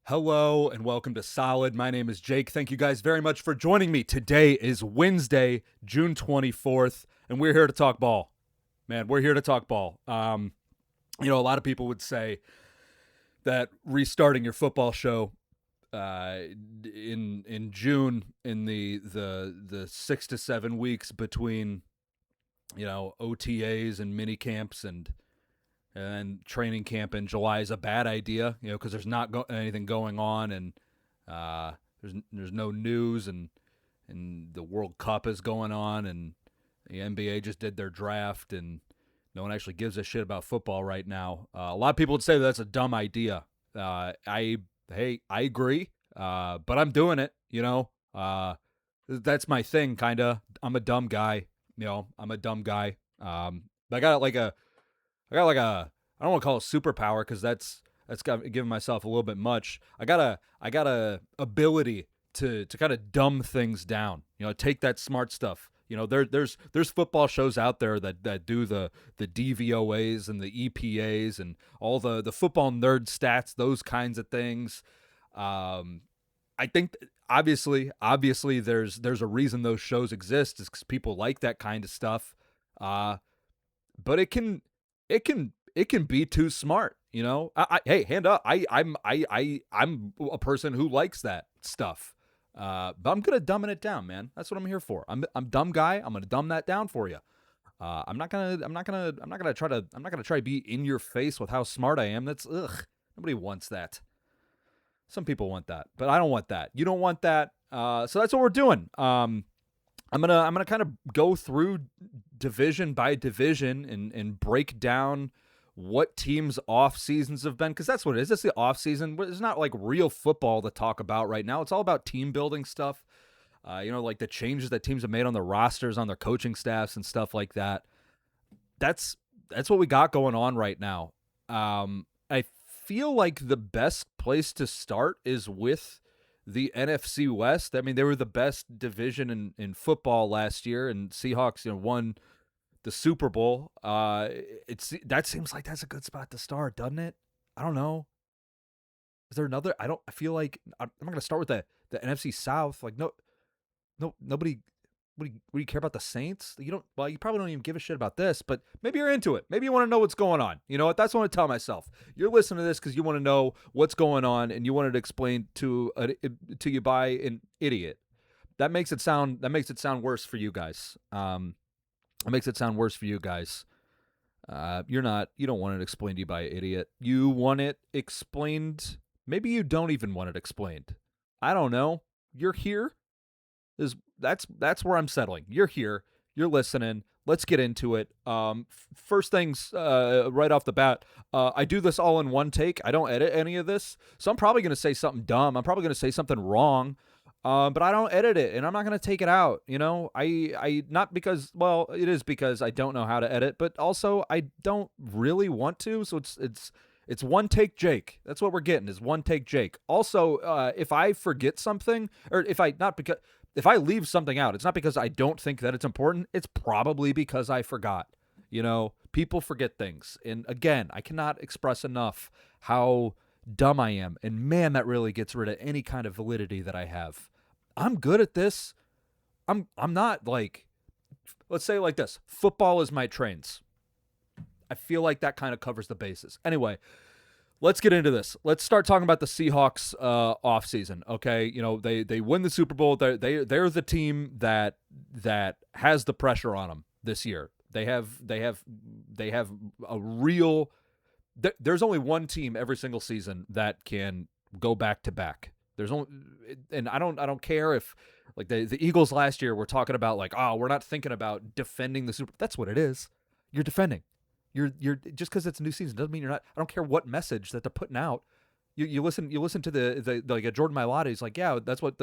Hello and welcome to Solid. My name is Jake. Thank you guys very much for joining me. Today is Wednesday, June 24th, and we're here to talk ball. Man, we're here to talk ball. A lot of people would say that restarting your football show in June in the 6 to 7 weeks between OTAs and mini camps and training camp in July is a bad idea, because there's not anything going on, and there's no news, and the World Cup is going on, and the NBA just did their draft, and no one actually gives a shit about football right now. A lot of people would say that's a dumb idea. I agree, but I'm doing it. That's my thing, kinda. I'm a dumb guy. I'm a dumb guy. I got like a I don't want to call it superpower because that's giving myself a little bit much. I got a ability to kind of dumb things down. Take that smart stuff. There's football shows out there that do the DVOAs and the EPAs and all the football nerd stats, those kinds of things. I think obviously there's a reason those shows exist is because people like that kind of stuff. But it can be too smart. Hey, hand up. I'm a person who likes that stuff. But I'm good at dumbing it down, man. That's what I'm here for. I'm dumb guy. I'm gonna dumb that down for you. I'm not gonna try to be in your face with how smart I am. That's ugh. Nobody wants that. Some people want that, but I don't want that. You don't want that. So that's what we're doing. I'm gonna kind of go through division by division and break down what teams' off seasons have been, because that's what it is. It's the off season. It's not like real football to talk about right now. It's all about team building stuff. Like the changes that teams have made on their rosters, on their coaching staffs, and stuff like that. That's what we got going on right now. I feel like the best place to start is with the NFC West. I mean, they were the best division in football last year, and Seahawks, won the Super Bowl. That seems like that's a good spot to start, doesn't it? I don't know. Is there another? I feel like I'm not going to start with the NFC South. Like nobody. What do you care about the Saints? You don't. Well, you probably don't even give a shit about this, but maybe you're into it. Maybe you want to know what's going on. You know what? That's what I want to tell myself. You're listening to this because you want to know what's going on, and you wanted to explain to you by an idiot. That makes it sound worse for you guys. It makes it sound worse for you guys. You don't want it explained to you by an idiot. You want it explained. Maybe you don't even want it explained. I don't know. You're here. That's where I'm settling. You're here. You're listening. Let's get into it. First things right off the bat, I do this all in one take. I don't edit any of this, so I'm probably going to say something dumb. I'm probably going to say something wrong. But I don't edit it, and I'm not going to take it out. I not because, well, it is because I don't know how to edit, but also I don't really want to. So it's one take Jake. That's what we're getting is one take Jake. Also, if I forget something, or if I leave something out, it's not because I don't think that it's important. It's probably because I forgot. People forget things, and again, I cannot express enough how dumb I am, and man, that really gets rid of any kind of validity that I have. I'm good at this. I'm not like, let's say it like this. Football is my trains. I feel like that kind of covers the bases. Anyway, let's get into this. Let's start talking about the Seahawks offseason. Okay, they win the Super Bowl. They're the team that has the pressure on them this year. They have a real. There's only one team every single season that can go back to back. There's only, and I don't care if like the Eagles last year were talking about like, oh, we're not thinking about defending the Super. That's what it is. You're defending. You're just because it's a new season doesn't mean you're not. I don't care what message that they're putting out. You listen to the like Jordan Mailata. He's like, yeah, that's what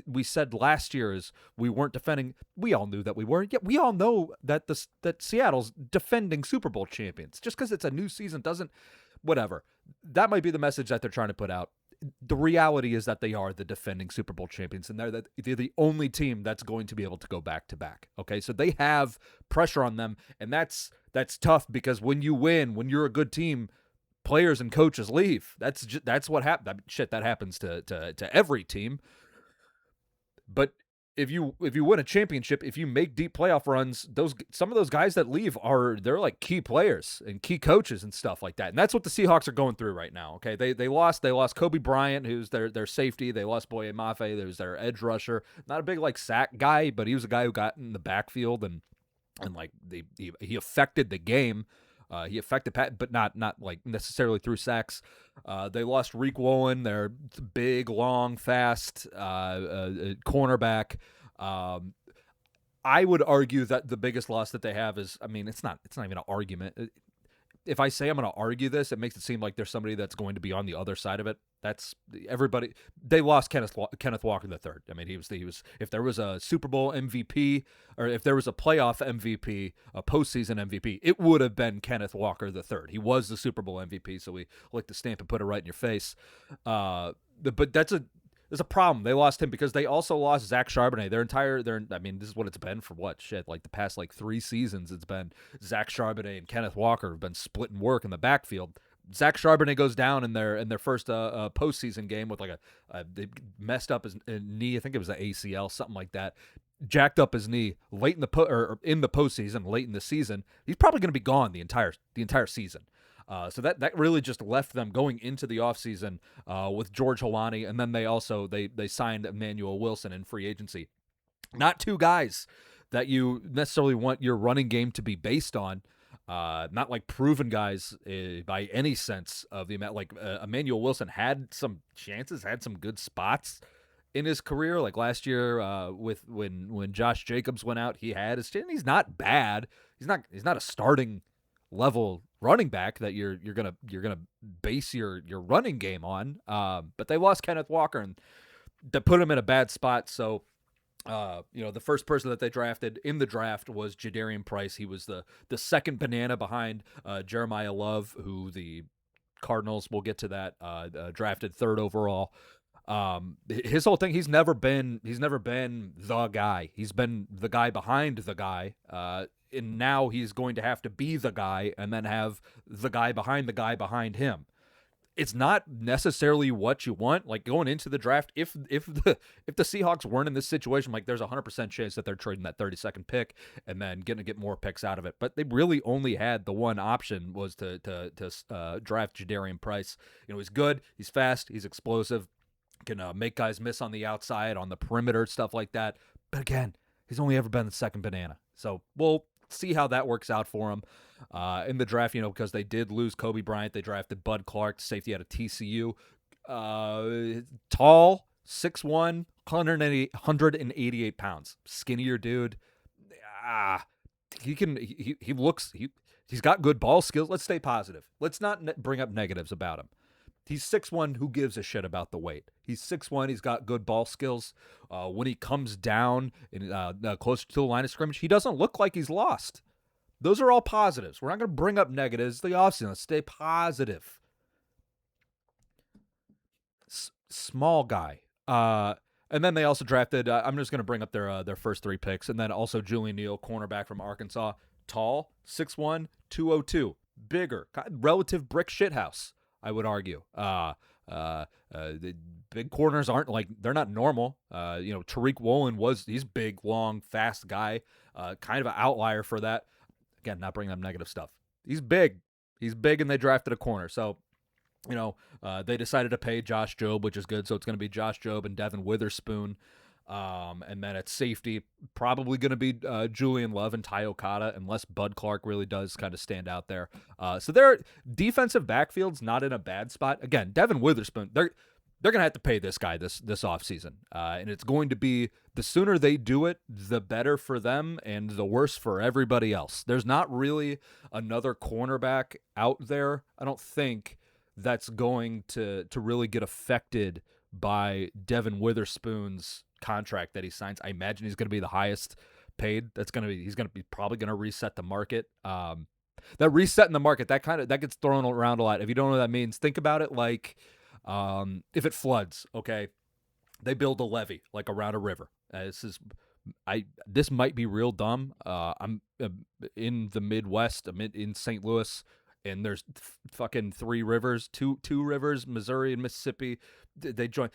we said last year is we weren't defending. We all knew that we were. Yeah, we all know that that Seattle's defending Super Bowl champions. Just because it's a new season doesn't. Whatever. That might be the message that they're trying to put out. The reality is that they are the defending Super Bowl champions, and they're the only team that's going to be able to go back to back. Okay, so they have pressure on them, and that's tough because when you win, when you're a good team, players and coaches leave. That's what happened. I mean, shit, that happens to every team. But if you win a championship, if you make deep playoff runs, some of those guys that leave they're like key players and key coaches and stuff like that. And that's what the Seahawks are going through right now. Okay, they lost Kobe Bryant, who's their safety. They lost Boye Mafe, who's their edge rusher. Not a big like sack guy, but he was a guy who got in the backfield and like he affected the game. He affected Pat, but not like necessarily through sacks. They lost Reek Woolen, their big, long, fast cornerback. I would argue that the biggest loss that they have is, I mean, it's not even an argument. If I say I'm going to argue this, it makes it seem like there's somebody that's going to be on the other side of it. That's everybody. They lost Kenneth Walker III. I mean, he was. If there was a Super Bowl MVP or if there was a playoff MVP, a postseason MVP, it would have been Kenneth Walker III. He was the Super Bowl MVP, so we like to stamp and put it right in your face. But there's a problem. They lost him because they also lost Zach Charbonnet. I mean, this is what it's been for like the past like 3 seasons. It's been Zach Charbonnet and Kenneth Walker have been splitting work in the backfield. Zach Charbonnet goes down in their first postseason game with like they messed up his knee. I think it was an ACL, something like that. Jacked up his knee late in the in the postseason, late in the season. He's probably going to be gone the entire season. So that really just left them going into the offseason with George Holani, and then they signed Emmanuel Wilson in free agency. Not 2 guys that you necessarily want your running game to be based on. Not like proven guys by any sense of the amount. Like Emmanuel Wilson had some chances, had some good spots in his career. Like last year, when Josh Jacobs went out, he had his chance. He's not bad. He's not a starting level running back that you're gonna base your running game on. But they lost Kenneth Walker, and that put him in a bad spot. So. The first person that they drafted in the draft was Jadarian Price. He was the second banana behind Jeremiah Love, who the Cardinals, we'll get to that, drafted 3rd overall. His whole thing, he's never been the guy. He's been the guy behind the guy. And now he's going to have to be the guy and then have the guy behind him. It's not necessarily what you want. Like going into the draft, if the Seahawks weren't in this situation, like there's 100% chance that they're trading that 32nd pick and then going to get more picks out of it. But they really only had the one option was to draft Jadarian Price. He's good, he's fast, he's explosive, can make guys miss on the outside, on the perimeter, stuff like that. But again, he's only ever been the second banana. So we'll see how that works out for him. In the draft, because they did lose Kobe Bryant, they drafted Bud Clark, safety out of TCU. Tall, 6'1", 188 pounds. Skinnier dude. He's got good ball skills. Let's stay positive. Let's not bring up negatives about him. He's 6'1", who gives a shit about the weight? He's 6'1", he's got good ball skills. When he comes down closer to the line of scrimmage, he doesn't look like he's lost. Those are all positives. We're not going to bring up negatives. The offseason, let's stay positive. Small guy. And then they also drafted, I'm just going to bring up their first 3 picks, and then also Julian Neal, cornerback from Arkansas. Tall, 6'1", 202. Bigger, relative brick shithouse, I would argue. The big corners aren't they're not normal. Tariq Woolen he's big, long, fast guy. Kind of an outlier for that. Again, not bringing up negative stuff. He's big, and they drafted a corner. So, they decided to pay Josh Jobe, which is good. So it's going to be Josh Jobe and Devin Witherspoon. And then at safety, probably going to be Julian Love and Ty Okada, unless Bud Clark really does kind of stand out there. So their defensive backfield's not in a bad spot. Again, Devin Witherspoon, they're going to have to pay this guy this offseason. And it's going to be, the sooner they do it, the better for them and the worse for everybody else. There's not really another cornerback out there, I don't think, that's going to really get affected by Devin Witherspoon's contract that he signs. I imagine he's going to be the highest paid. He's going to be probably going to reset the market. That reset in the market, that gets thrown around a lot. If you don't know what that means, think about it like if it floods, okay, they build a levee like around a river. This might be real dumb. I'm in the Midwest. I'm in St. Louis. and there's fucking three rivers, two rivers, Missouri and Mississippi. They join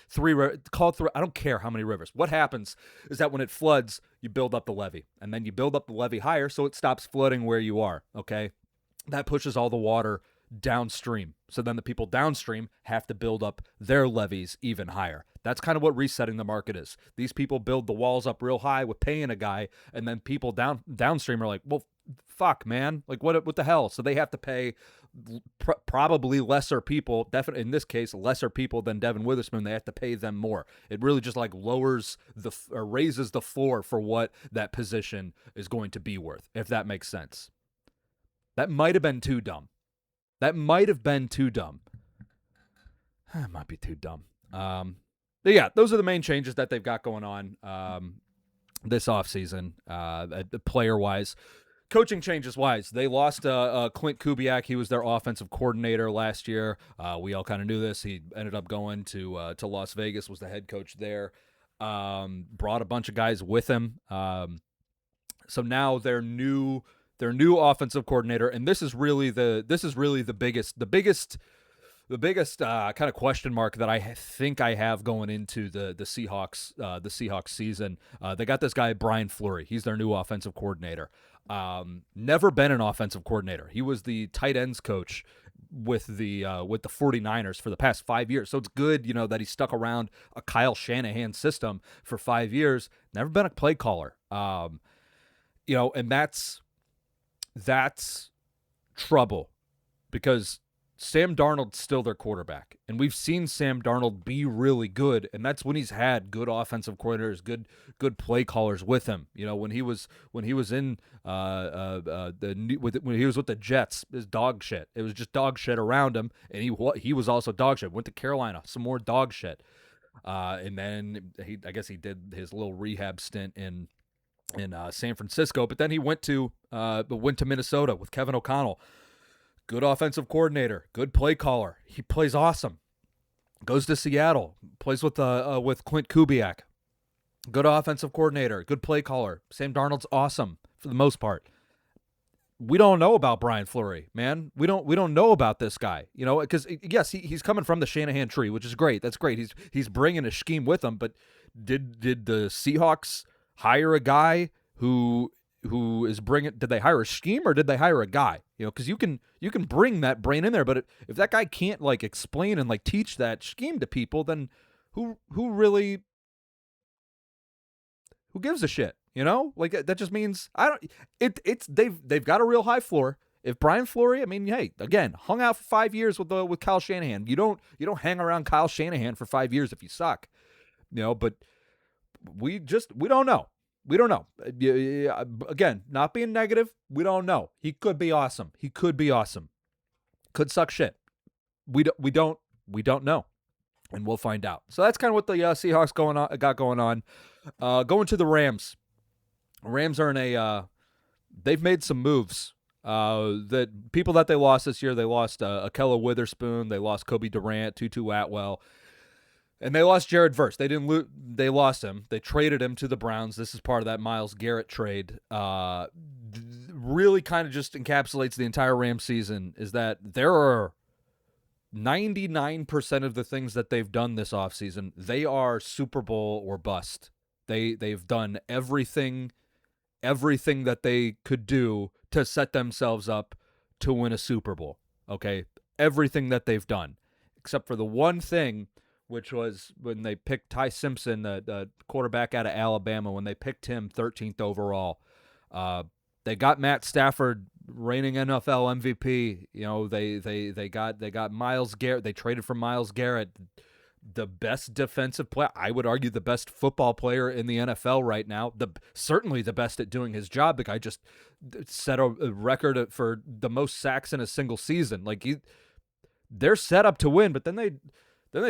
call it three. I don't care how many rivers. What happens is that when it floods, you build up the levee, and then you build up the levee higher, so it stops flooding where you are. Okay, that pushes all the water downstream. So then the people downstream have to build up their levees even higher. That's kind of what resetting the market is. These people build the walls up real high with paying a guy, and then people downstream are like, well, fuck, man. Like, what the hell? So they have to pay probably lesser people, definitely in this case, lesser people than Devin Witherspoon. They have to pay them more. It really just like raises the floor for what that position is going to be worth, if that makes sense. That might have been too dumb. It might be too dumb. But yeah, those are the main changes that they've got going on this offseason, player-wise. Coaching changes-wise, they lost Clint Kubiak. He was their offensive coordinator last year. We all kind of knew this. He ended up going to Las Vegas, was the head coach there. Brought a bunch of guys with him. So now their new offensive coordinator, and this is really the biggest kind of question mark that I think I have going into the Seahawks season. They got this guy Brian Fleury. He's their new offensive coordinator. Never been an offensive coordinator. He was the tight ends coach with the 49ers for the past 5 years. So it's good, that he stuck around a Kyle Shanahan system for 5 years. Never been a play caller. And that's trouble, because Sam Darnold's still their quarterback, and we've seen Sam Darnold be really good, and that's when he's had good offensive coordinators, good play callers with him. When he was when he was with the Jets, it was dog shit. It was just dog shit around him, and he was also dog shit. Went to Carolina, some more dog shit, and then I guess he did his little rehab stint in San Francisco, but then he went to Minnesota with Kevin O'Connell. Good offensive coordinator, good play caller. He plays awesome. Goes to Seattle, plays with Clint Kubiak. Good offensive coordinator, good play caller. Sam Darnold's awesome for the most part. We don't know about Brian Fleury, man. We don't know about this guy, because yes, he's coming from the Shanahan tree, which is great. That's great. He's bringing a scheme with him. But did the Seahawks hire a guy who is bringing? Did they hire a scheme, or did they hire a guy? Because you can bring that brain in there, but if that guy can't explain and teach that scheme to people, then who gives a shit? That just means they've got a real high floor. If Brian Fleury, hey, again, hung out for 5 years with Kyle Shanahan. You don't hang around Kyle Shanahan for 5 years if you suck. But we don't know. We don't know. Again, not being negative, we don't know. He could be awesome. Could suck shit. We don't know, and we'll find out. So that's kind of what the Seahawks got going on. Going to the Rams. Rams are in they've made some moves. That people that they lost this year, they lost Ahkello Witherspoon, they lost Kobe Durant, Tutu Atwell. And they lost Jared Verse. They lost him. They traded him to the Browns. This is part of that Myles Garrett trade. Really kind of just encapsulates the entire Rams season, is that there are 99% of the things that they've done this offseason, they are Super Bowl or bust. They've done everything that they could do to set themselves up to win a Super Bowl. Okay? Everything that they've done. Except for the one thing, which was when they picked Ty Simpson, the quarterback out of Alabama, when they picked him 13th overall. They got Matt Stafford, reigning NFL MVP. They got Myles Garrett. They traded for Myles Garrett, the best defensive player. I would argue the best football player in the NFL right now. Certainly the best at doing his job. The guy just set a record for the most sacks in a single season. They're set up to win, but then they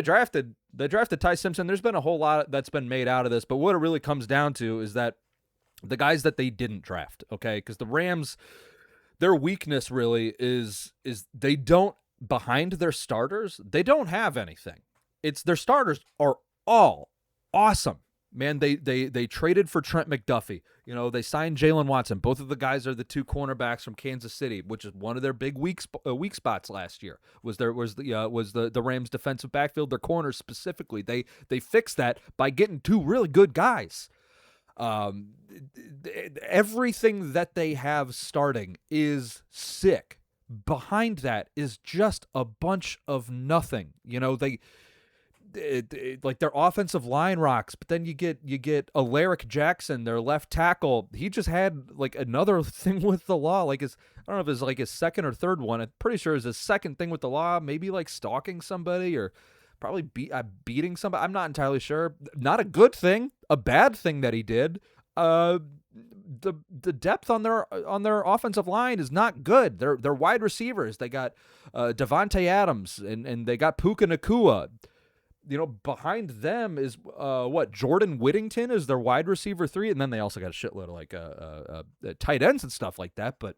drafted Ty Simpson. There's been a whole lot that's been made out of this, but what it really comes down to is that the guys that they didn't draft, okay? Because the Rams, their weakness really is they don't, behind their starters, they don't have anything. It's their starters are all awesome. Man, they traded for Trent McDuffie. They signed Jalen Watson. Both of the guys are the two cornerbacks from Kansas City, which is one of their big weak spots last year. Was the Rams' defensive backfield, their corners specifically. They fixed that by getting two really good guys. Everything that they have starting is sick. Behind that is just a bunch of nothing. Like their offensive line rocks, but then you get Alaric Jackson, their left tackle. He just had like another thing with the law. Like I don't know if it's like his second or third one. I'm pretty sure it's his second thing with the law. Maybe like stalking somebody or probably beating somebody. I'm not entirely sure. Not a good thing. A bad thing that he did. The depth on their offensive line is not good. They're wide receivers. They got Devontae Adams and they got Puka Nacua. Behind them is Jordan Whittington is their wide receiver 3, and then they also got a shitload of like tight ends and stuff like that. But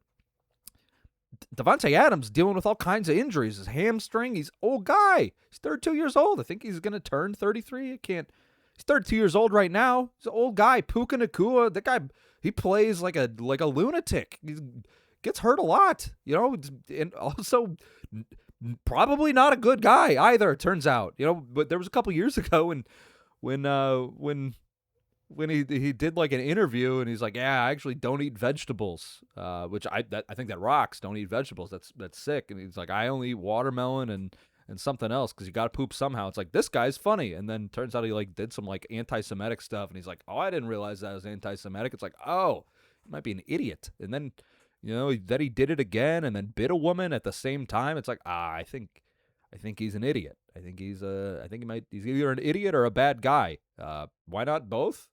Devontae Adams dealing with all kinds of injuries. His hamstring. He's an old guy. He's 32 years old. I think he's gonna turn 33. He's 32 years old right now. He's an old guy. Puka Nacua. That guy. He plays like a lunatic. He gets hurt a lot. And also probably not a good guy either, it turns out. But there was a couple years ago when he did like an interview and he's like, yeah, I actually don't eat vegetables, which I think that rocks. Don't eat vegetables. That's sick. And he's like, I only eat watermelon and something else because you got to poop somehow. It's like, this guy's funny. And then turns out he like did some like anti-Semitic stuff and he's like, oh, I didn't realize that was anti-Semitic. It's like, oh, you might be an idiot. And then that he did it again and then bit a woman at the same time. It's like, I think he's an idiot. I think he's either an idiot or a bad guy. Why not both?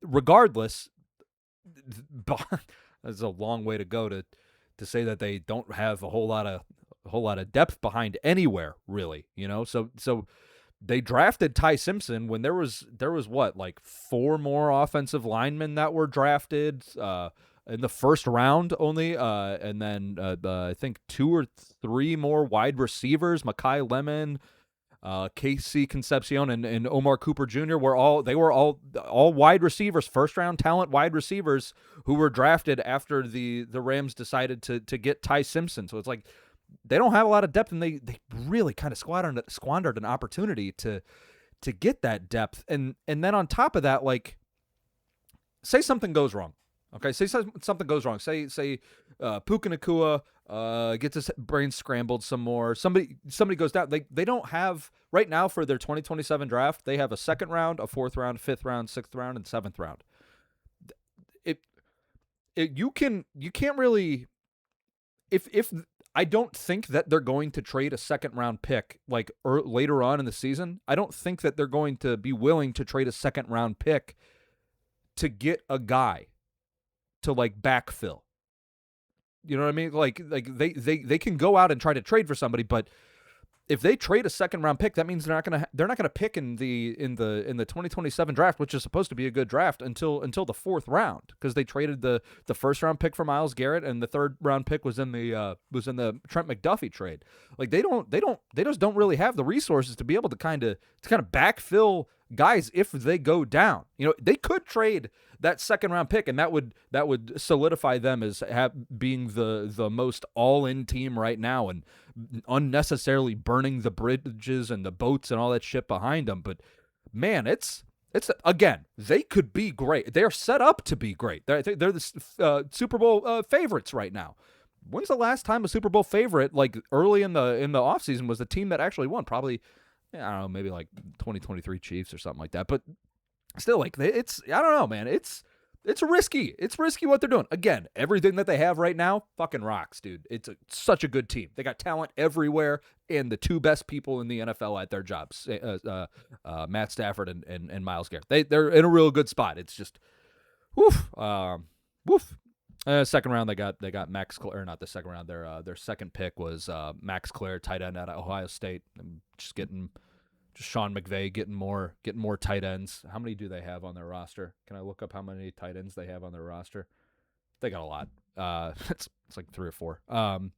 Regardless, that's a long way to go to say that they don't have a whole lot of depth behind anywhere, really. So they drafted Ty Simpson when there was what, like 4 more offensive linemen that were drafted in the first round only, and then I think 2 or 3 more wide receivers, Mekhi Lemon, Casey Concepcion, and Omar Cooper Jr. were all wide receivers, first round talent wide receivers who were drafted after the Rams decided to get Ty Simpson. So it's like they don't have a lot of depth, and they really kind of squandered an opportunity to get that depth. And then on top of that, like, say something goes wrong. Okay, say something goes wrong. Say Puka Nacua gets his brain scrambled some more. Somebody goes down. They don't have right now for their 2027 draft. They have a 2nd round, a 4th round, 5th round, 6th round, and 7th round. You can't really if I don't think that they're going to trade a 2nd round pick like later on in the season. I don't think that they're going to be willing to trade a 2nd round pick to get a guy to like backfill. You know what I mean? Like they can go out and try to trade for somebody, but if they trade a 2nd round pick, that means they're not gonna pick in the 2027 draft, which is supposed to be a good draft until the 4th round, because they traded the 1st round pick for Myles Garrett and the 3rd round pick was in the Trent McDuffie trade. Like they just don't really have the resources to be able to kind of backfill guys if they go down. They could trade that 2nd round pick, and that would solidify them as being the most all-in team right now, and unnecessarily burning the bridges and the boats and all that shit behind them. But man, it's again, they could be great. They're set up to be great. They're the Super Bowl favorites right now. When's the last time a Super Bowl favorite, like early in the offseason, was the team that actually won? Probably, I don't know, maybe like 2023 Chiefs or something like that. But still, like, it's, I don't know, man. It's risky. It's risky what they're doing. Again, everything that they have right now fucking rocks, dude. It's such a good team. They got talent everywhere, and the 2 best people in the NFL at their jobs, Matt Stafford and Myles Garrett. They're in a real good spot. It's just, woof. 2nd round, they got Max Clare, not the 2nd round. Their 2nd pick was Max Clare, tight end out of Ohio State. Just Sean McVay getting more tight ends. How many do they have on their roster? Can I look up how many tight ends they have on their roster? They got a lot. It's like 3 or 4. And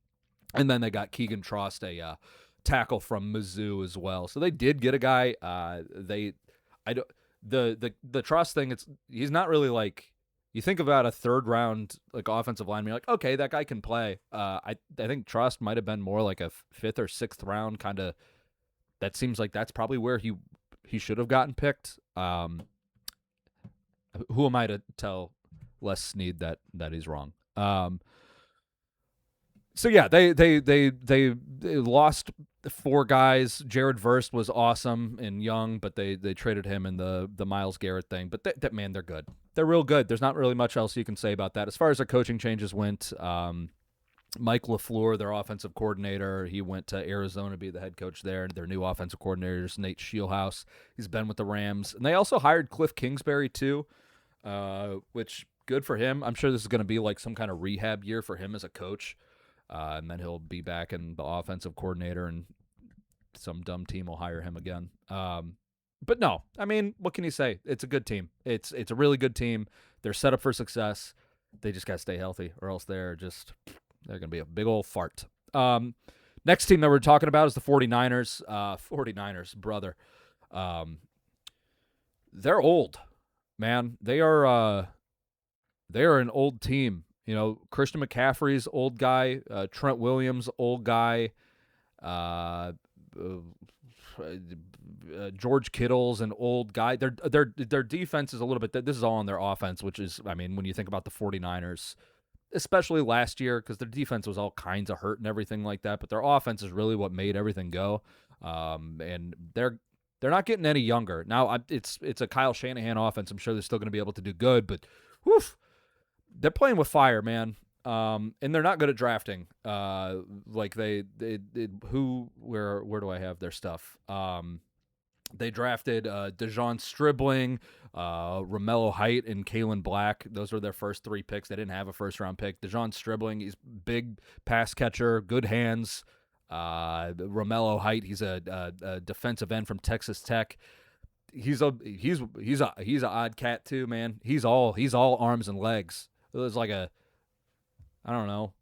then they got Keegan Trost, a tackle from Mizzou as well. So they did get a guy. the trust thing, he's not really like, you think about a third round like offensive lineman, you're like, okay, that guy can play. I think Trust might have been more like a fifth or sixth round kind of. That seems like that's probably where he should have gotten picked. Who am I to tell Les Snead that he's wrong? So yeah, they lost 4 guys. Jared Verst was awesome and young, but they traded him in the Myles Garrett thing. But that man, they're good. They're real good. There's not really much else you can say about that. As far as their coaching changes went, Mike LaFleur, their offensive coordinator, he went to Arizona to be the head coach there. Their new offensive coordinator is Nate Scheelhaus. He's been with the Rams. And they also hired Cliff Kingsbury too, which good for him. I'm sure this is going to be like some kind of rehab year for him as a coach. And then he'll be back in the offensive coordinator, and some dumb team will hire him again. But no, I mean, what can you say? It's a good team. It's a really good team. They're set up for success. They just got to stay healthy, or else they're going to be a big old fart. Next team that we're talking about is the 49ers. 49ers, brother. They're old, man. They are an old team. You know, Christian McCaffrey's old guy, Trent Williams, old guy, George Kittle's an old guy. Their defense is a little bit. This is all on their offense, which is, I mean, when you think about the 49ers, especially last year, because their defense was all kinds of hurt and everything like that, but their offense is really what made everything go. And they're not getting any younger now. It's a Kyle Shanahan offense. I'm sure they're still going to be able to do good, but woof. They're playing with fire, man. And they're not good at drafting. Like where do I have their stuff? They drafted DeJon Stribling, Romello Height, and Kalen Black. Those were their first 3 picks. They didn't have a first-round pick. DeJon Stribling, he's big pass catcher, good hands. Romello Height, he's a defensive end from Texas Tech. He's an odd cat too, man. He's all arms and legs. It was like I don't know,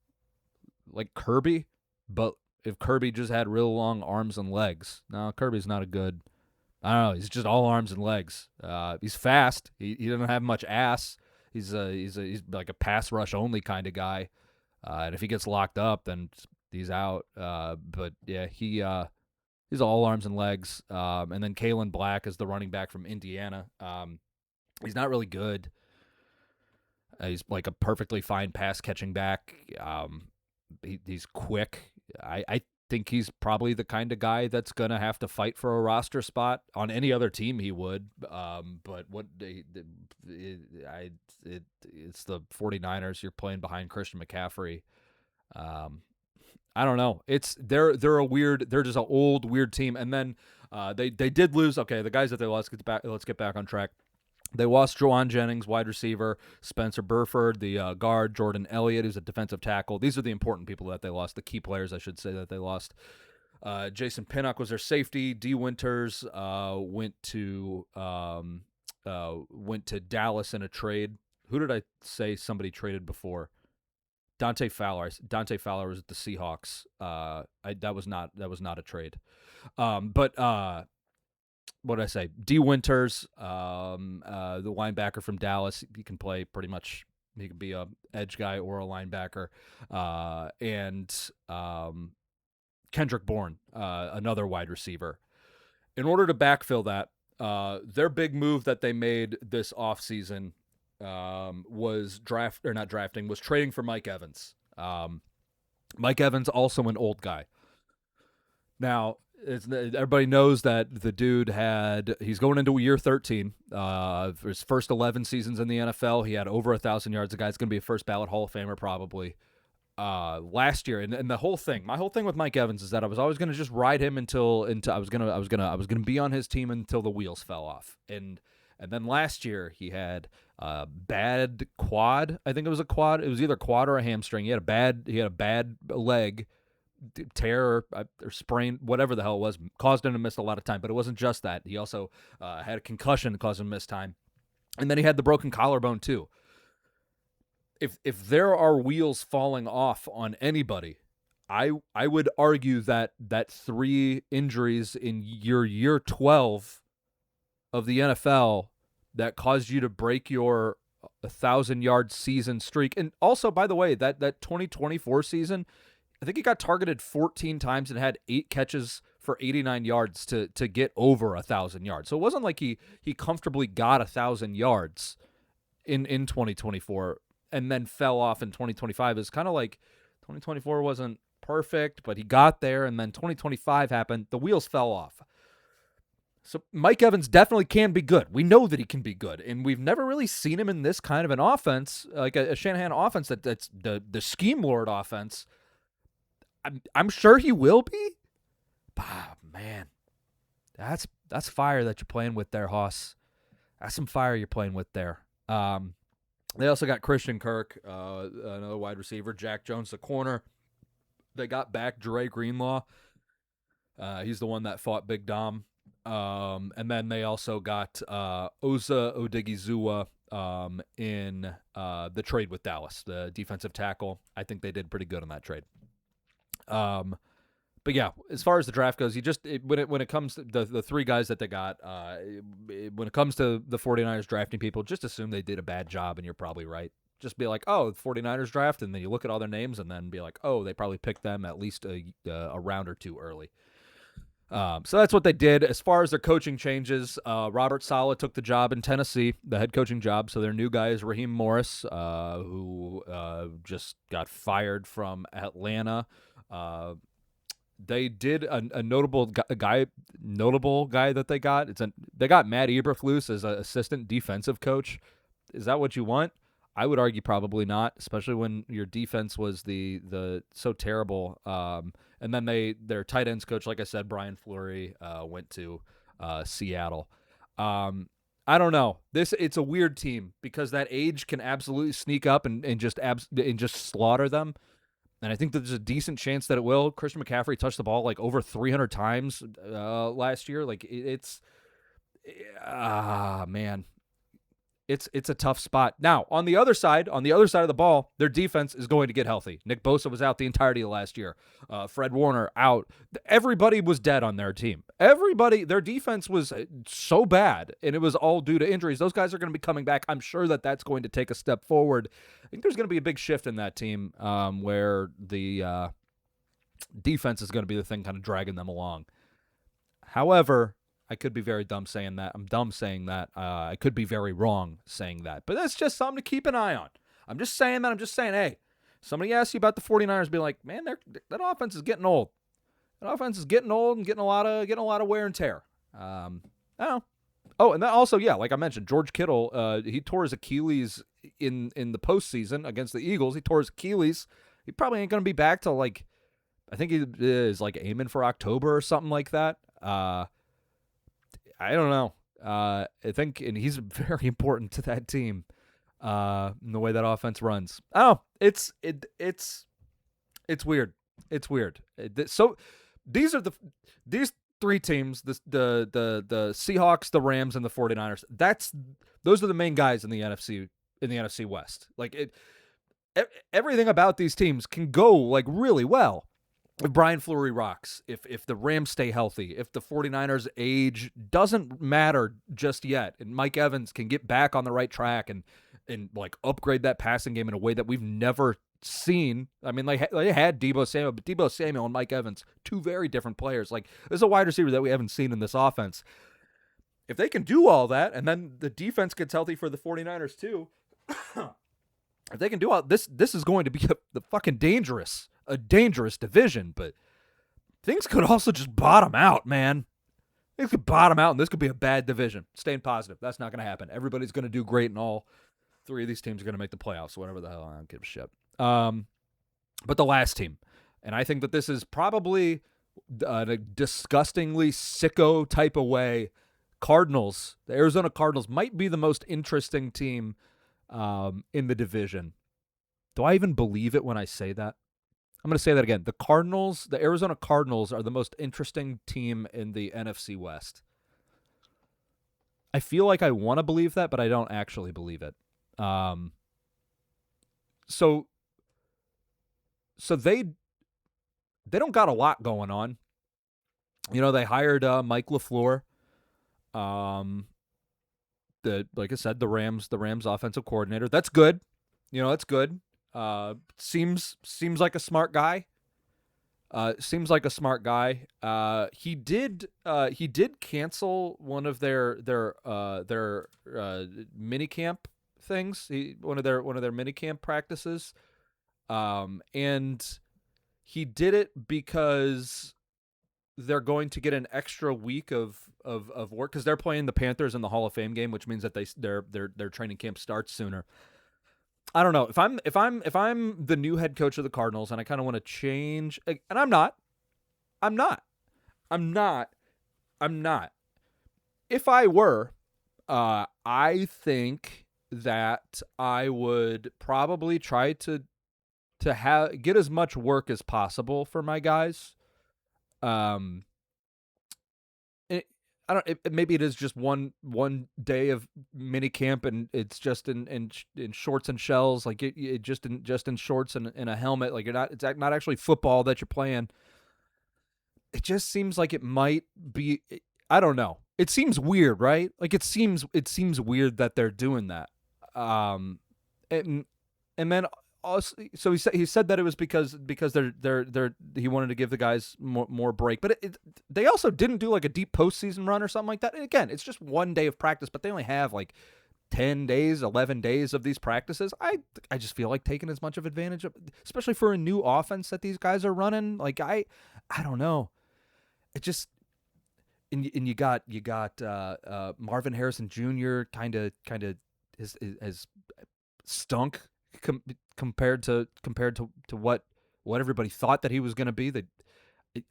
like Kirby, but if Kirby just had real long arms and legs. No, Kirby's not a good. I don't know. He's just all arms and legs. He's fast. He doesn't have much ass. He's like a pass rush only kind of guy. And if he gets locked up, then he's out. But yeah, he's all arms and legs. And then Kalen Black is the running back from Indiana. He's not really good. He's like a perfectly fine pass catching back. He's quick. I think he's probably the kind of guy that's going to have to fight for a roster spot. On any other team he would. But it's the 49ers. You're playing behind Christian McCaffrey. I don't know. They're just an old weird team. And then they did lose. Okay, the guys that they lost, let's get back on track. They lost Juwan Jennings, wide receiver, Spencer Burford, the guard, Jordan Elliott, who's a defensive tackle. These are the important people that they lost, the key players, I should say, that they lost. Jason Pinnock was their safety. D. Winters went to Dallas in a trade. Who did I say somebody traded before? Dante Fowler. Dante Fowler was at the Seahawks. That was not a trade. What did I say? D. Winters, the linebacker from Dallas. He can play pretty much. He can be a edge guy or a linebacker. And Kendrick Bourne, another wide receiver. In order to backfill that, their big move that they made this offseason was trading for Mike Evans. Mike Evans, also an old guy. Now, everybody knows that the dude he's going into year 13. For his first 11 seasons in the NFL, he had over 1,000 yards. The guy's going to be a first ballot Hall of Famer probably. Last year, and my whole thing with Mike Evans is that I was always going to just ride him until I was going to be on his team until the wheels fell off. And then last year he had a bad quad. I think it was a quad. It was either quad or a hamstring. He had a bad leg tear or sprain, whatever the hell it was, caused him to miss a lot of time. But it wasn't just that. He also had a concussion that caused him to miss time. And then he had the broken collarbone too. If there are wheels falling off on anybody, I would argue that 3 injuries in your year 12 of the NFL that caused you to break your 1,000-yard season streak. And also, by the way, that 2024 season, I think he got targeted 14 times and had 8 catches for 89 yards to get over 1,000 yards. So it wasn't like he comfortably got 1,000 yards in 2024 and then fell off in 2025. It's kind of like 2024 wasn't perfect, but he got there, and then 2025 happened. The wheels fell off. So Mike Evans definitely can be good. We know that he can be good, and we've never really seen him in this kind of an offense, like a Shanahan offense that's the scheme lord offense. I'm sure he will be. But, man, that's fire that you're playing with there, Hoss. That's some fire you're playing with there. They also got Christian Kirk, another wide receiver, Jack Jones, the corner. They got back Dre Greenlaw. He's the one that fought Big Dom. And then they also got Oza Odigizua in the trade with Dallas, the defensive tackle. I think they did pretty good on that trade. But yeah, as far as the draft goes, when it comes to the 3 guys that they got, when it comes to the 49ers drafting people, just assume they did a bad job, and you're probably right. Just be like, oh, the 49ers draft, and then you look at all their names, and then be like, oh, they probably picked them at least a round or 2 early. So that's what they did. As far as their coaching changes, Robert Saleh took the job in Tennessee, the head coaching job. So their new guy is Raheem Morris, who just got fired from Atlanta. They did a notable guy that they got. They got Matt Eberflus as an assistant defensive coach. Is that what you want? I would argue probably not, especially when your defense was the so terrible. And then their tight ends coach, like I said, Brian Fleury, went to Seattle. I don't know. It's a weird team because that age can absolutely sneak up and just slaughter them. And I think that there's a decent chance that it will. Christian McCaffrey touched the ball like over 300 times last year. Like man. It's a tough spot. Now, on the other side of the ball, their defense is going to get healthy. Nick Bosa was out the entirety of last year. Fred Warner out. Everybody was dead on their team. Their defense was so bad, and it was all due to injuries. Those guys are going to be coming back. I'm sure that that's going to take a step forward. I think there's going to be a big shift in that team where the defense is going to be the thing kind of dragging them along. However, I could be very dumb saying that. I'm dumb saying that. I could be very wrong saying that. But that's just something to keep an eye on. I'm just saying that. I'm just saying, hey, somebody asks you about the 49ers, be like, man, that offense is getting old. That offense is getting old and getting a lot of wear and tear. I don't know. Oh, and then also, yeah, like I mentioned, George Kittle, he tore his Achilles in the postseason against the Eagles. He tore his Achilles. He probably ain't going to be back till I think he is aiming for October or something like that. I don't know. I think, and he's very important to that team in the way that offense runs. Oh, it's weird. It's weird. So these 3 teams: the Seahawks, the Rams, and the 49ers. Those are the main guys in the NFC West. Everything about these teams can go really well. If Brian Fleury rocks, if the Rams stay healthy, if the 49ers age doesn't matter just yet, and Mike Evans can get back on the right track and upgrade that passing game in a way that we've never seen. I mean, they had Deebo Samuel, but Deebo Samuel and Mike Evans, 2 very different players. There's a wide receiver that we haven't seen in this offense. If they can do all that, and then the defense gets healthy for the 49ers too, if they can do all this is going to be a fucking dangerous division, but things could also just bottom out, man. Things could bottom out, and this could be a bad division. Staying positive. That's not going to happen. Everybody's going to do great, and all 3 of these teams are going to make the playoffs, whatever the hell. I don't give a shit. But the last team, and I think that this is probably a disgustingly sicko type of way, Cardinals. The Arizona Cardinals might be the most interesting team in the division. Do I even believe it when I say that? I'm going to say that again. The Arizona Cardinals are the most interesting team in the NFC West. I feel like I want to believe that, but I don't actually believe it. So they don't got a lot going on. They hired Mike LaFleur. like I said, the Rams offensive coordinator. That's good. That's good. Seems like a smart guy. He did cancel one of their mini camp things. One of their mini camp practices. And he did it because they're going to get an extra week of work because they're playing the Panthers in the Hall of Fame game, which means that their training camp starts sooner. I don't know if I'm the new head coach of the Cardinals and I kind of want to change, and I'm not. If I were, I think that I would probably try to get as much work as possible for my guys. Maybe it is just one day of mini camp and it's just in shorts and shells, like it just in shorts and in a helmet, like it's not actually football that you're playing. It just seems like it might be. I don't know. It seems weird, right? Like it seems weird that they're doing that. And then also, so he said that it was because they're he wanted to give the guys more break, but they also didn't do like a deep postseason run or something like that. And again, it's just one day of practice, but they only have like 10 days, 11 days of these practices. I just feel like taking as much of advantage of, especially for a new offense that these guys are running. Like I don't know. It just and you got Marvin Harrison Jr. kind of has stunk compared to what everybody thought that he was going to be. That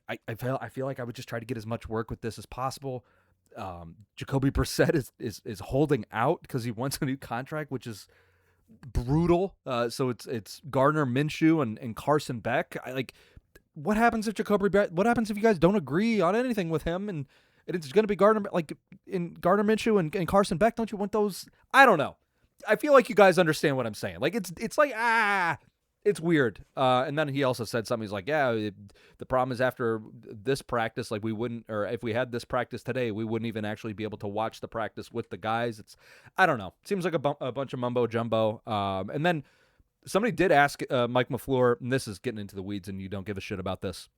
I feel like I would just try to get as much work with this as possible. Jacoby Brissett is holding out because he wants a new contract, which is brutal. So it's Gardner Minshew and Carson Beck. What happens if what happens if you guys don't agree on anything with him and it's going to be Gardner Minshew and Carson Beck? Don't you want those? I don't know. I feel like you guys understand what I'm saying. Like it's like it's weird. And then he also said something. He's like, the problem is after this practice, like we wouldn't, or if we had this practice today, we wouldn't even actually be able to watch the practice with the guys. I don't know. Seems like a bunch of mumbo jumbo. And then somebody did ask Mike LaFleur, and this is getting into the weeds, and you don't give a shit about this.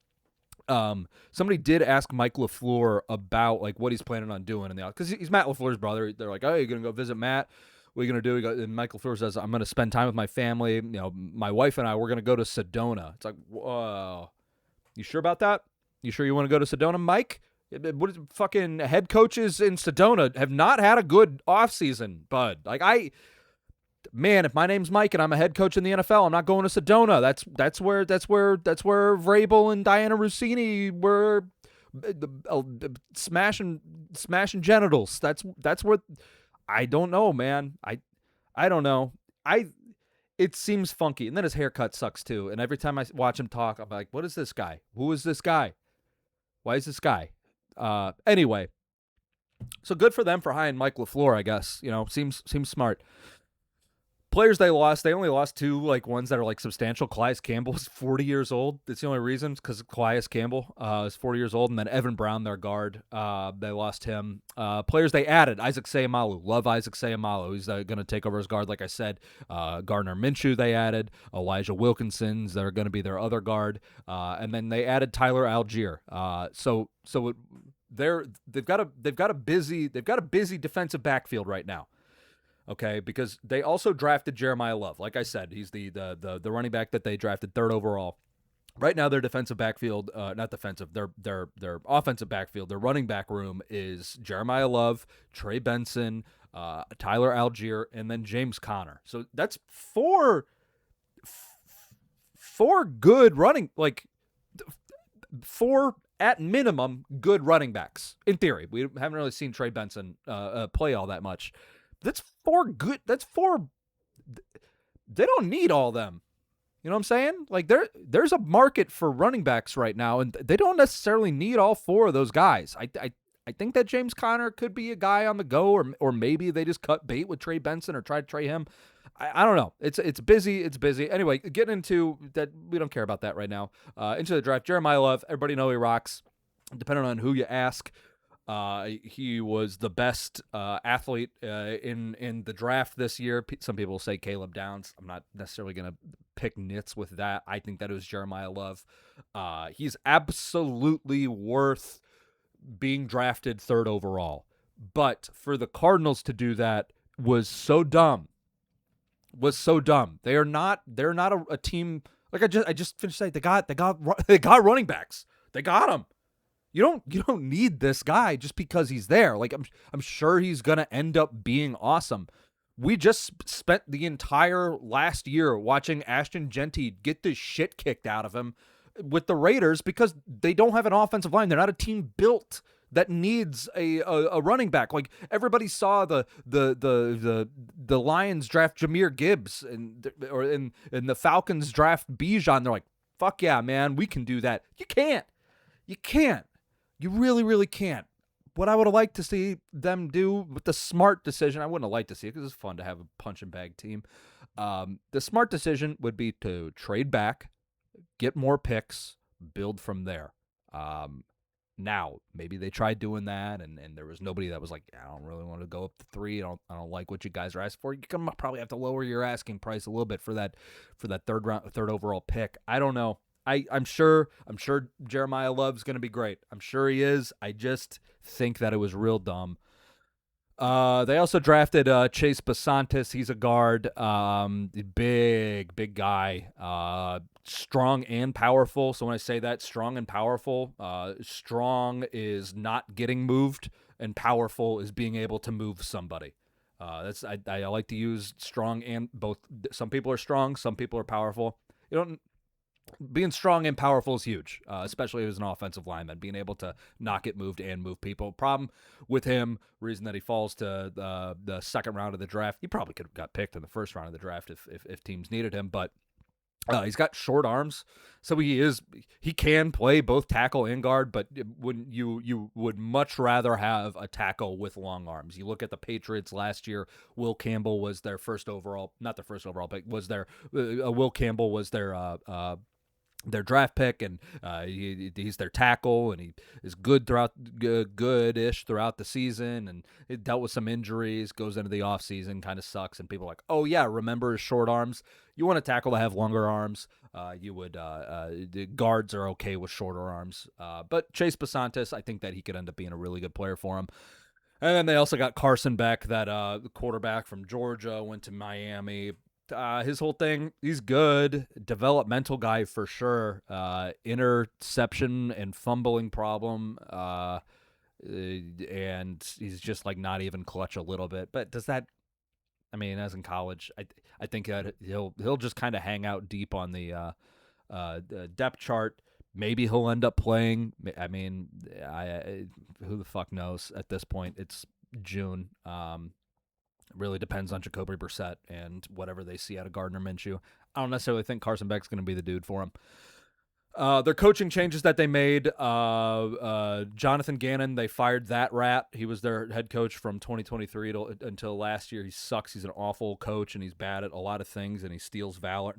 Somebody did ask Mike LaFleur about like what he's planning on doing because he's Matt LaFleur's brother. They're like, oh, you're gonna go visit Matt. What are you going to do? And Mike LaFleur says, I'm going to spend time with my family. My wife and I, we're going to go to Sedona. It's like, whoa. You sure about that? You sure you want to go to Sedona, Mike? What fucking head coaches in Sedona have not had a good offseason, bud. Like man, if my name's Mike and I'm a head coach in the NFL, I'm not going to Sedona. That's where Vrabel and Diana Rossini were smashing genitals. That's where. I don't know, man. I don't know. It seems funky. And then his haircut sucks too. And every time I watch him talk, I'm like, what is this guy? Who is this guy? Why is this guy? Anyway. So good for them for hiring Mike LaFleur, I guess. Seems smart. Players they only lost two ones that are substantial. Calais Campbell is 40 years old. That's the only reason, because Calais Campbell is 40 years old, and then Evan Brown, their guard, they lost him. Players they added, Isaac Seumalo. Love Isaac Seumalo. He's going to take over as guard, like I said. Gardner Minshew they added. Elijah Wilkinson's they're going to be their other guard, and then they added Tyler Algier. They've got a busy defensive backfield right now. Okay, because they also drafted Jeremiah Love. Like I said, he's the running back that they drafted third overall. Right now, their defensive backfield, not defensive, their offensive backfield, their running back room is Jeremiah Love, Trey Benson, Tyler Algier, and then James Conner. So that's four good running, four at minimum good running backs in theory. We haven't really seen Trey Benson play all that much. That's four good. That's four. They don't need all of them. You know what I'm saying? There's a market for running backs right now, and they don't necessarily need all four of those guys. I think that James Conner could be a guy on the go, or maybe they just cut bait with Trey Benson or try to trade him. I don't know. It's busy. It's busy. Anyway, getting into that, we don't care about that right now. Into the draft, Jeremiah Love. Everybody know he rocks, depending on who you ask. He was the best athlete in the draft this year. Some people say Caleb Downs. I'm not necessarily going to pick nits with that. I think that it was Jeremiah Love. He's absolutely worth being drafted 3rd overall. But for the Cardinals to do that was so dumb. They're not a team like I just finished saying. They got running backs. They got them. You don't need this guy just because he's there. Like I'm sure he's gonna end up being awesome. We just spent the entire last year watching Ashton Genty get the shit kicked out of him with the Raiders because they don't have an offensive line. They're not a team built that needs a running back. Like everybody saw the Lions draft Jahmyr Gibbs and the Falcons draft Bijan. They're like, fuck yeah, man, we can do that. You can't. You really, really can't. What I would have liked to see them do with the smart decision, I wouldn't have liked to see it because it's fun to have a punch and bag team. The smart decision would be to trade back, get more picks, build from there. Now, maybe they tried doing that, and there was nobody that was like, I don't really want to go up to 3. I don't like what you guys are asking for. You can probably have to lower your asking price a little bit for that 3rd overall pick. I don't know. I'm sure Jeremiah Love's going to be great. I'm sure he is. I just think that it was real dumb. They also drafted Chase Basantis. He's a guard, big guy, strong and powerful. So when I say that, strong and powerful, strong is not getting moved, and powerful is being able to move somebody. I like to use strong and both. Some people are strong, some people are powerful. Being strong and powerful is huge, especially as an offensive lineman, being able to not get moved and move people. Problem with him, reason that he falls to the 2nd round of the draft, he probably could have got picked in the 1st round of the draft if teams needed him, but he's got short arms, so he can play both tackle and guard, but you would much rather have a tackle with long arms. You look at the Patriots last year, Will Campbell was their not their first overall pick, was their Will Campbell was their draft pick, and he's their tackle, and he is good-ish throughout the season, and he dealt with some injuries, goes into the offseason, kind of sucks, and people are like, oh yeah, remember his short arms? You want a tackle to have longer arms. The guards are okay with shorter arms, but Chase Basantis, I think that he could end up being a really good player for him. And then they also got Carson Beck, that quarterback from Georgia, went to Miami. His whole thing, he's good, developmental guy for sure. Interception and fumbling problem, and he's just like not even clutch a little bit. But does that? I mean, as in college, I think that he'll just kind of hang out deep on the depth chart. Maybe he'll end up playing. I mean, who the fuck knows at this point? It's June. Really depends on Jacoby Brissett and whatever they see out of Gardner Minshew. I don't necessarily think Carson Beck's going to be the dude for him. Their coaching changes that they made, Jonathan Gannon, they fired that rat. He was their head coach from 2023 until last year. He sucks. He's an awful coach, and he's bad at a lot of things, and he steals valor.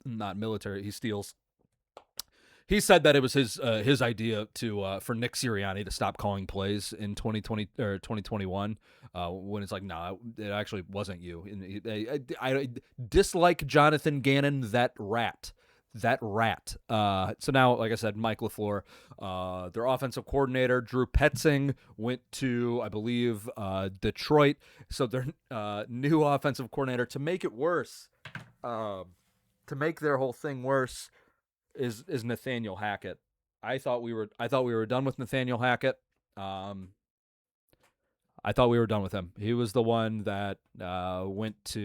Not military. He steals. He said that it was his idea for Nick Sirianni to stop calling plays in 2020 or 2021. When it's like, no, it actually wasn't you. And I dislike Jonathan Gannon, that rat. So now, like I said, Mike LaFleur, their offensive coordinator, Drew Petzing, went to, I believe, Detroit. So their new offensive coordinator, to make it worse, to make their whole thing worse, is Nathaniel Hackett. I thought we were done with Nathaniel Hackett. I thought we were done with him. He was the one that went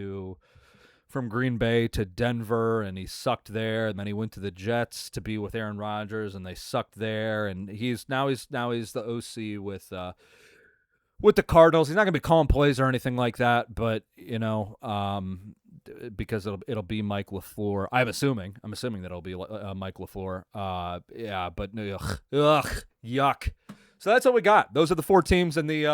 from Green Bay to Denver, and he sucked there, and then he went to the Jets to be with Aaron Rodgers, and they sucked there, and he's the OC with the Cardinals. He's not going to be calling plays or anything like that, but because it'll be Mike LaFleur. I'm assuming that it'll be Mike LaFleur. Yeah, but yuck. So that's what we got. Those are the 4 teams in the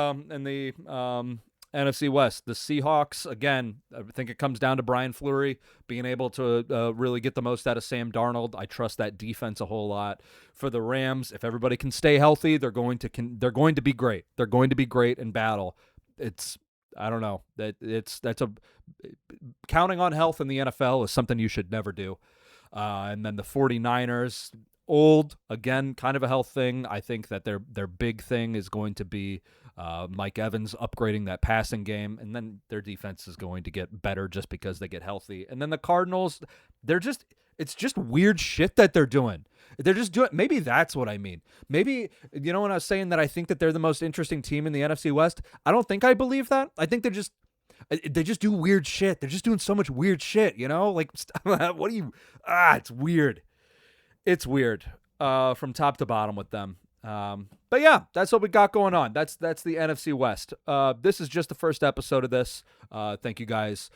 NFC West, the Seahawks, again, I think it comes down to Brian Fleury being able to really get the most out of Sam Darnold. I trust that defense a whole lot. For the Rams, if everybody can stay healthy, they're going to be great. They're going to be great in battle. It's I don't know. That's a counting on health in the NFL is something you should never do. And then the 49ers, old, again, kind of a health thing. I think that their big thing is going to be Mike Evans upgrading that passing game, and then their defense is going to get better just because they get healthy. And then the Cardinals, it's just weird shit that they're doing. They're just doing, maybe that's what I mean. Maybe, when I was saying that I think that they're the most interesting team in the NFC West, I don't think I believe that. I think they just do weird shit. They're just doing so much weird shit, Like, what do you, it's weird. It's weird from top to bottom with them. But yeah, that's what we got going on. That's the NFC West. This is just the first episode of this. Thank you guys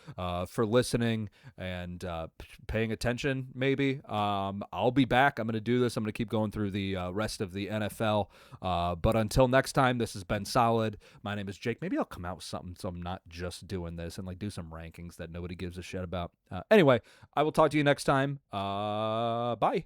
for listening and paying attention, maybe. I'll be back. I'm going to do this. I'm going to keep going through the rest of the NFL. But until next time, this has been solid. My name is Jake. Maybe I'll come out with something so I'm not just doing this and do some rankings that nobody gives a shit about. Anyway, I will talk to you next time. Bye.